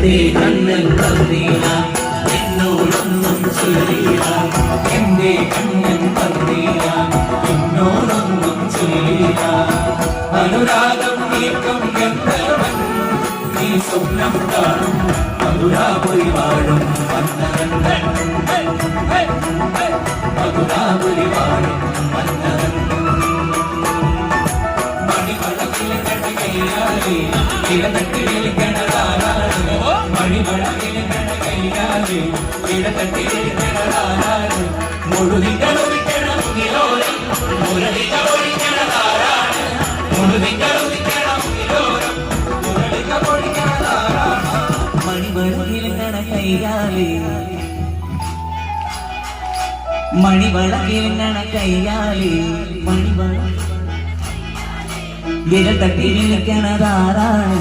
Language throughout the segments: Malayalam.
എന്റെ കണ്ണൻ പറഞ്ഞില്ല എന്നോടൊന്നും ചൊല്ലില്ല എന്റെ കണ്ണൻ പറഞ്ഞില്ല എന്നോടൊന്നും ചൊല്ലില്ല അനുരാഗം നീക്കം എന്നവൻ നീ സ്വപ്നം കാണും മധുരാ പോയി വാഴും വന്നവൻ മധുരാ പോയി വാഴും വന്നവൻ മണിമഴക്കിൽ കടകൈയാലേ ഇടതട്ടിൽ കിണറാനാണ് മണിമഴക്കിൽ കടകൈയാലേ ഇടതട്ടിൽ കിണറാനാണ് മുഴുതികളൊഴിക്കണ മുകിലോരം മുരളികളൊഴിക്കണതാരാണ് മുഴുതികളൊഴിക്കണ മുകിലോരം മുരളികളൊഴിക്കണതാരാണ് മണിമഴക്കിൽ കടകൈയാലേ മണിവളക്കിൽ കടകൈയാലേ മണിവള വിരൽ തട്ടി വിളിക്കണതാരാണ്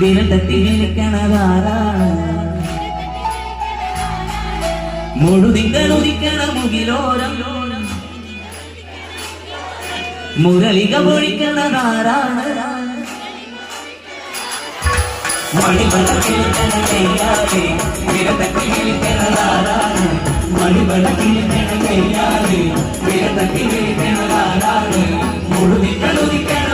വിരൽ തട്ടി വിളിക്കണതാരാണ് മുഴുതിങ്കളുദിക്കണ മുകിലോരം മുരളിക പൊഴിക്കണതാരാണ് മണിവളക്കിൽ കൈയാതെ വിരൽ തട്ടി വിളിക്കണതാരാണ് മണിവളക്കിൽ കൈയാതെ വിരൽ തട്ടി വിളിക്കണതാരാണ് മുഴുതിങ്കളുദിക്കണ